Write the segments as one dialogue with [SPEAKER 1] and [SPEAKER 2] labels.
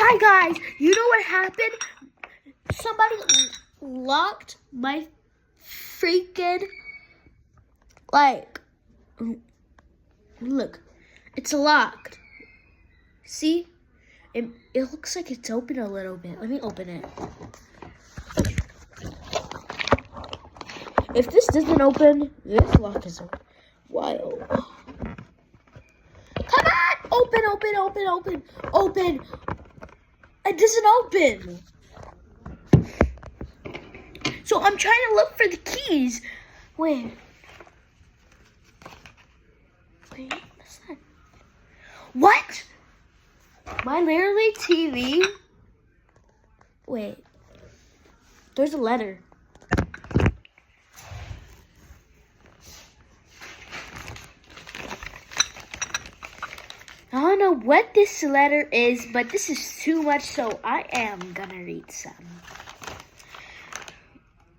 [SPEAKER 1] Hi guys, you know what happened? Somebody locked my freaking, look, it's locked. See? It looks like it's open a little bit. Let me open it. If this doesn't open, this lock is wild. Come on! Open, open, open, open, open. It doesn't open. So I'm trying to look for the keys. Wait, what's that? What? My literally TV. Wait, there's a letter. I don't know what this letter is, but this is too much, so I am gonna read some.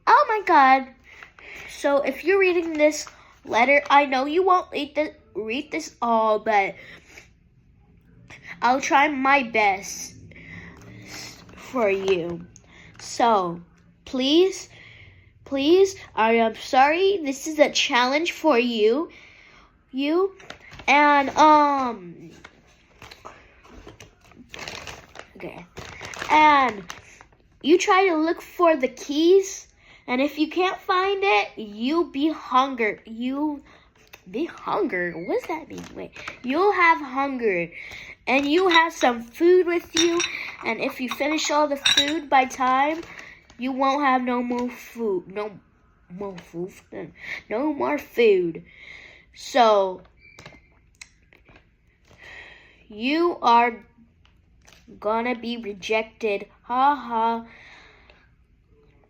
[SPEAKER 1] Oh my God. So if you're reading this letter, I know you won't read this all, but I'll try my best for you. So please, I am sorry. This is a challenge for you. And okay. And you try to look for the keys. And if you can't find it, you'll be hunger. You'll be hunger. What does that mean? Wait, you'll have hunger. And you have some food with you. And if you finish all the food by time, you won't have no more food. No more food. So, you are gonna be rejected. Ha ha.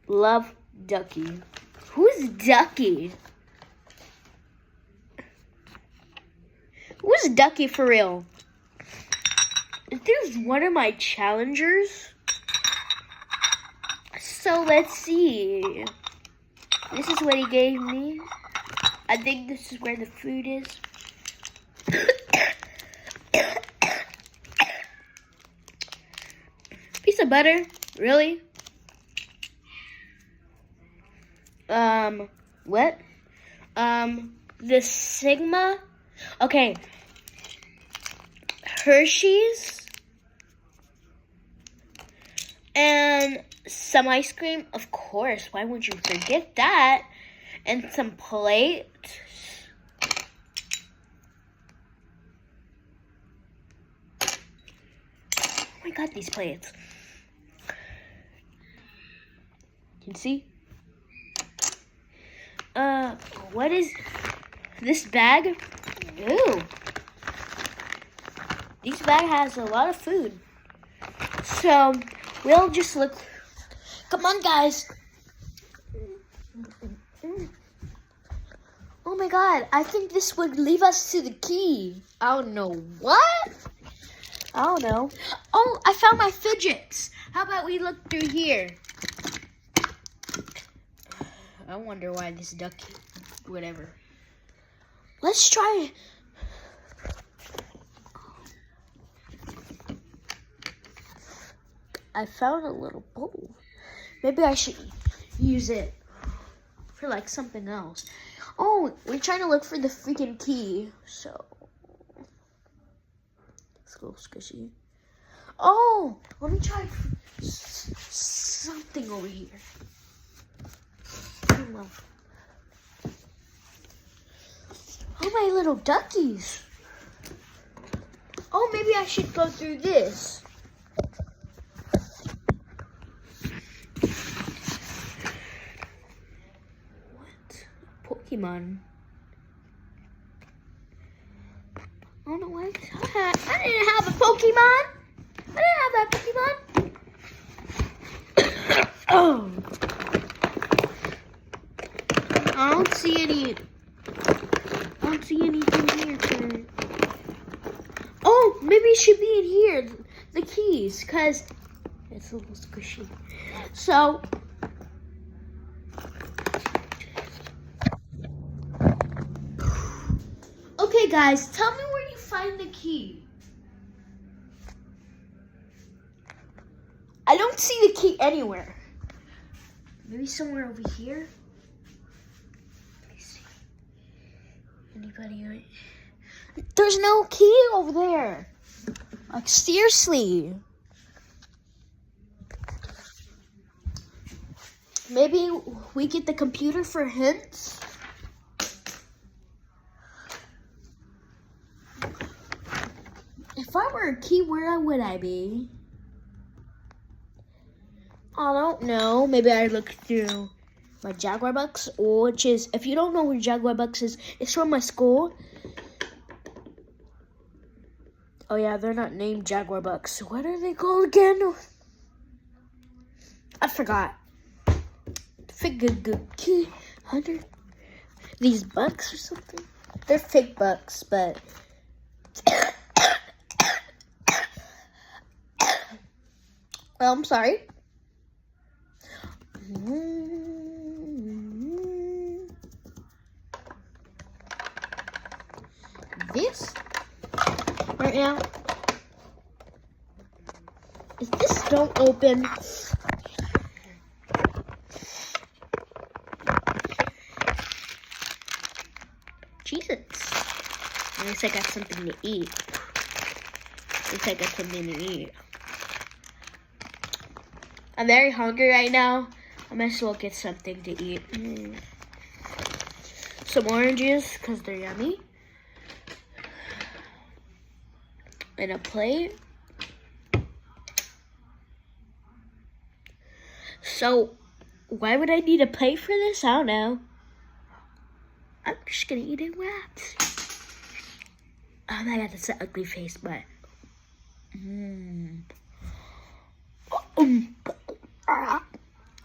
[SPEAKER 1] Love, Ducky. Who's Ducky? Who's Ducky for real? There's one of my challengers. So let's see. This is what he gave me. I think this is where the food is. Piece of butter? Really? What? The Sigma? Okay. Hershey's. And some ice cream. Of course. Why would you forget that? And some plates. Oh my God, these plates. You can see? What is this bag? Ooh. This bag has a lot of food. So, we'll just look. Come on, guys. Oh my God, I think this would leave us to the key. I don't know what. I don't know. Oh, I found my fidgets. How about we look through here? I wonder why this ducky, whatever. Let's try. I found a little bowl. Maybe I should use it for like something else. Oh, we're trying to look for the freaking key. So let's go squishy. Oh, let me try something over here. Oh, my little duckies. Oh, maybe I should go through this. What? Pokemon. I don't know why. I didn't have a Pokemon. I didn't have that Pokemon. Oh. I don't see anything here today. Oh, maybe it should be in here, the keys, because it's a little squishy. So, okay guys, tell me where you find the key. I don't see the key anywhere. Maybe somewhere over here. Let me see. Anybody? There's no key over there. Like, seriously. Maybe we get the computer for hints. If I were a key, where would I be? I don't know. Maybe I look through my Jaguar Bucks, which is, if you don't know where Jaguar Bucks is, it's from my school. Oh yeah, they're not named Jaguar Bucks. What are they called again? I forgot. Key hunter. These bucks or something. They're fake bucks, but well, I'm sorry. This right now. If this don't open, Jesus. At least I got something to eat. At least I got something to eat. I'm very hungry right now. I might as well get something to eat. Some oranges, because they're yummy. And a plate. So, why would I need a plate for this? I don't know. I'm just gonna eat it wraps. Oh my god, that's an ugly face, but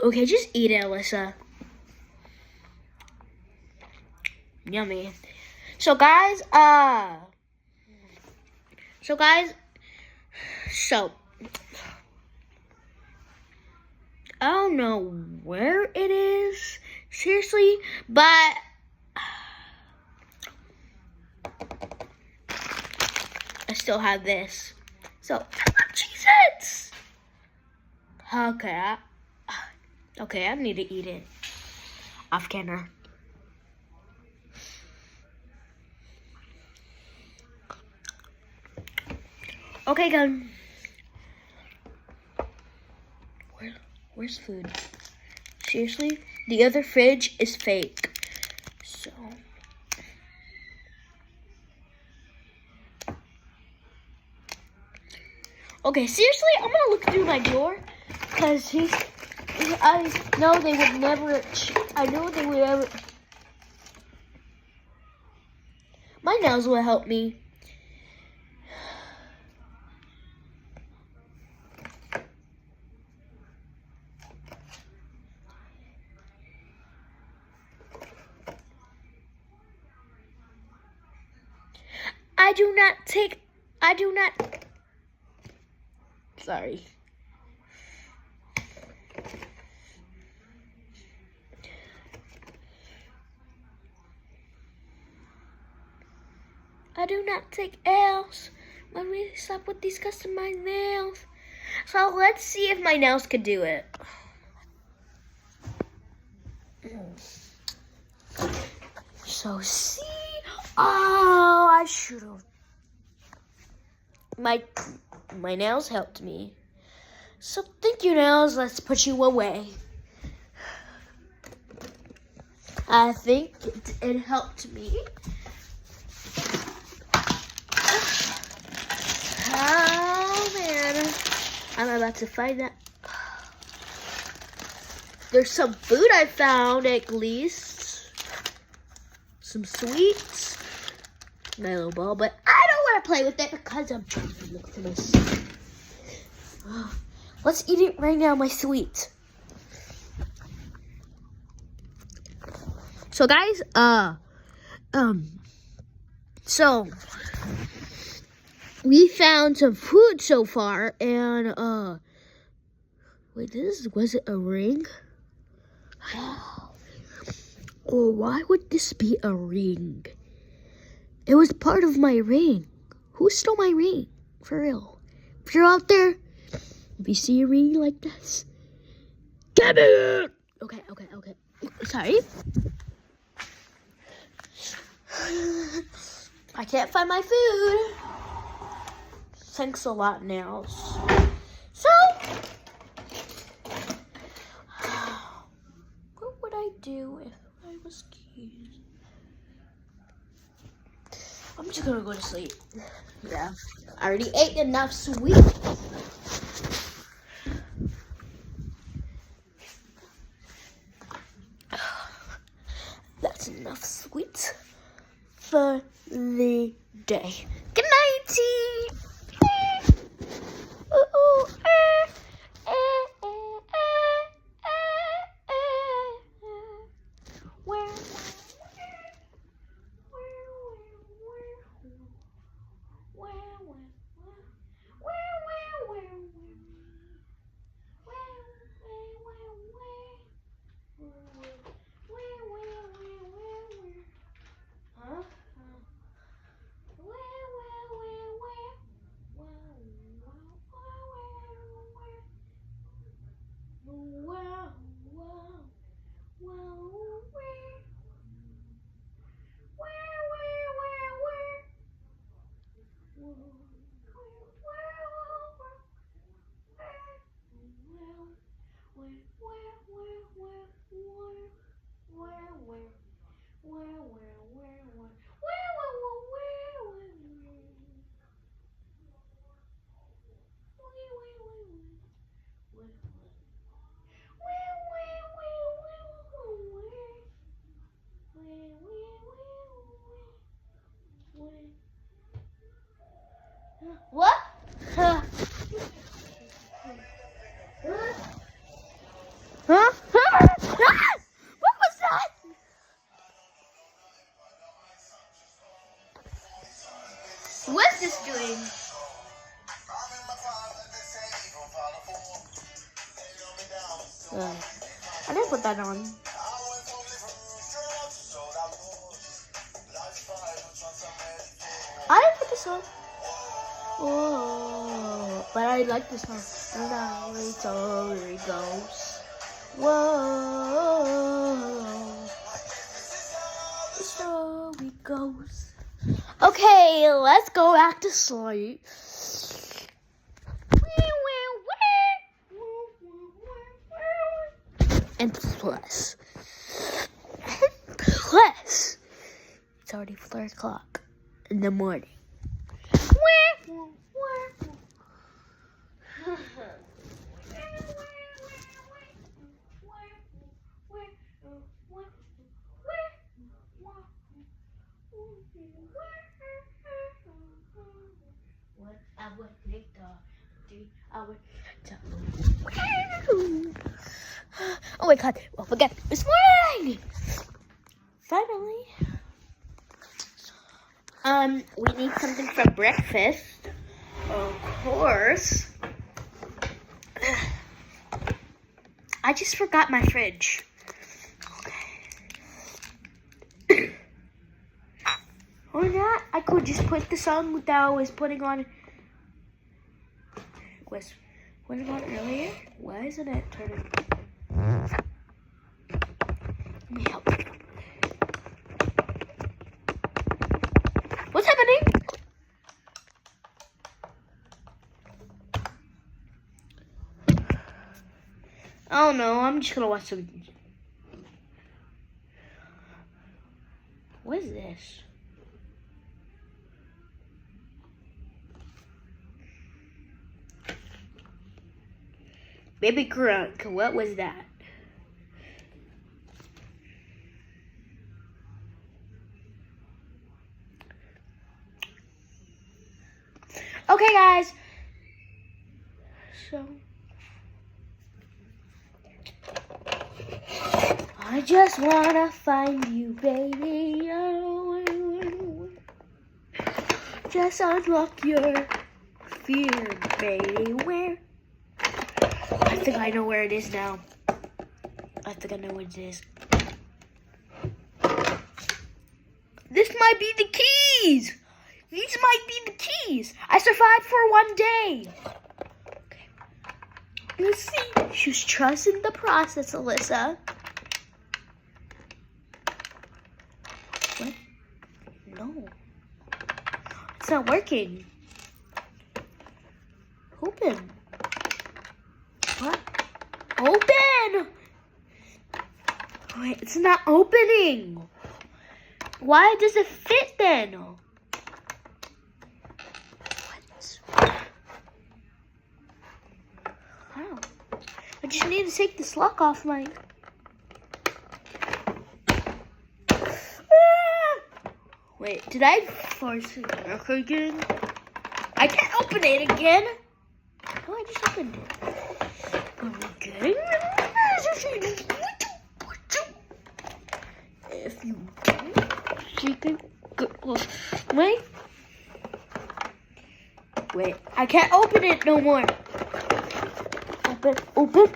[SPEAKER 1] okay, just eat it, Alyssa. Yummy. So guys, I don't know where it is, seriously, but I still have this. So, I love Cheez-Its! Okay, I need to eat it off camera. Okay, guys. Where's food? Seriously? The other fridge is fake. So. Okay, seriously, I'm gonna look through my drawer. Because I know they would never, my nails will help me. Sorry. I do not take L's when we stop with these customized nails. So let's see if my nails could do it. So see, oh, I should have. My nails helped me. So thank you, nails. Let's put you away. I think it helped me. Oh man, I'm about to find that. There's some food I found, at least. Some sweets. My little ball, but I don't want to play with it because I'm trying to look for my sweet. Let's eat it right now, my sweet. So guys, so we found some food so far, and wait, was it a ring? Or why would this be a ring? It was part of my ring. Who stole my ring? For real. If you're out there, Be Siri like this. Come here. Okay. Sorry. I can't find my food. Thanks a lot, Nails. So, what would I do if I was keys? I'm just gonna go to sleep. Yeah, I already ate enough sweets. That's enough sweets for the day. Good night, tea. What? Huh? What was that? What's this doing? I didn't put that on. I didn't put this on. Whoa, but I like this song. Now it's over it goes. Whoa, so it goes. Okay, let's go back to sleep. And plus, it's already 4 o'clock in the morning. Oh my god, oh my god, it's morning! Finally. We need something for breakfast. Of course. I just forgot my fridge. Okay. Or not, I could just put the song that I was putting on earlier. Why isn't it turning? Let me help. What's happening? Oh no, I'm just gonna watch some. What is this? Baby Grunk, what was that? Okay, guys. So, I just wanna find you, baby. Just unlock your fear, baby. Where? I think I know where it is now. I think I know what it is. This might be the keys. These might be the keys. I survived for 1 day. Okay. Let's see. She's trusting the process, Alyssa. What? No. It's not working. Open. What? Open! Wait, it's not opening. Why does it fit then? What? How? I just need to take this lock off my... Wait, did I force it to work again? I can't open it again. Oh, I just opened it. Okay. If you can go. Wait, I can't open it no more. Open.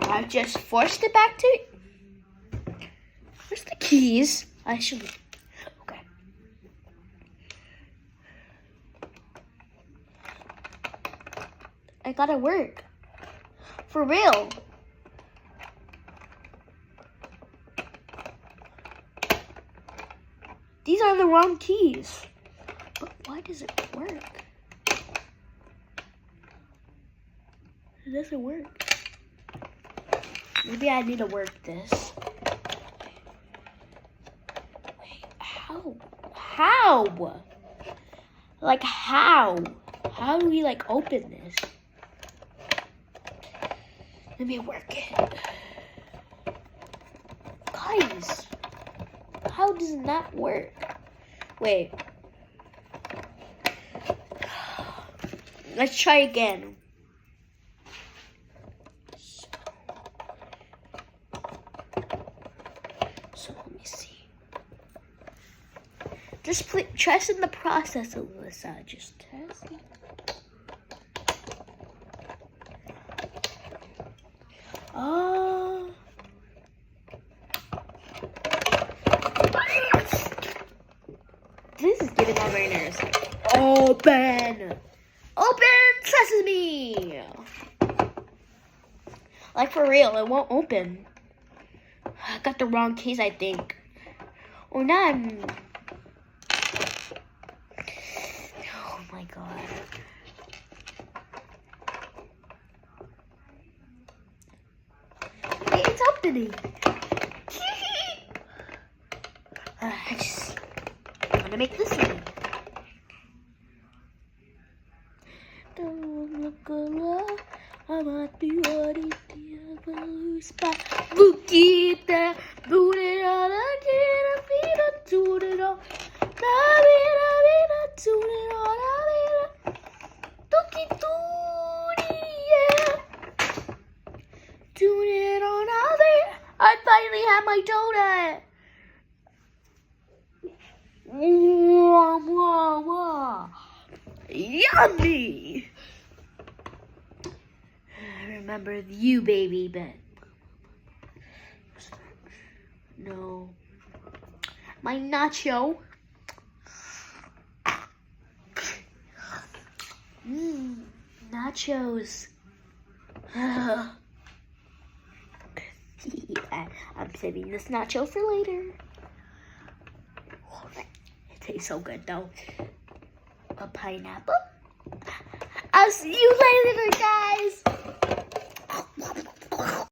[SPEAKER 1] I just forced it back to it. Where's the keys? I should. Okay. I gotta work. For real. These are the wrong keys. But why does it work? It doesn't work. Maybe I need to work this. Wait, how? How? Like how? How do we like open this? Let me work it. Guys, how does that work? Wait. Let's try again. So let me see. Just trust in the process, Alyssa. Just test it. Oh. This is getting on my nerves. Open! Open sesame! Like for real, it won't open. I got the wrong keys, I think. Oh, now I'm... Oh my god. Hey, it's opening. I'm gonna make this one. Don't look around. I might be ready to lose by Bukita. Do it all again. I feel it. Do it all. Do it all. Doki yeah. Do it all. I finally have my donut. Yummy! I remember you, baby, but no. My nacho. Nachos. I'm saving this nacho for later. It tastes so good though. A pineapple. I'll see you later, guys.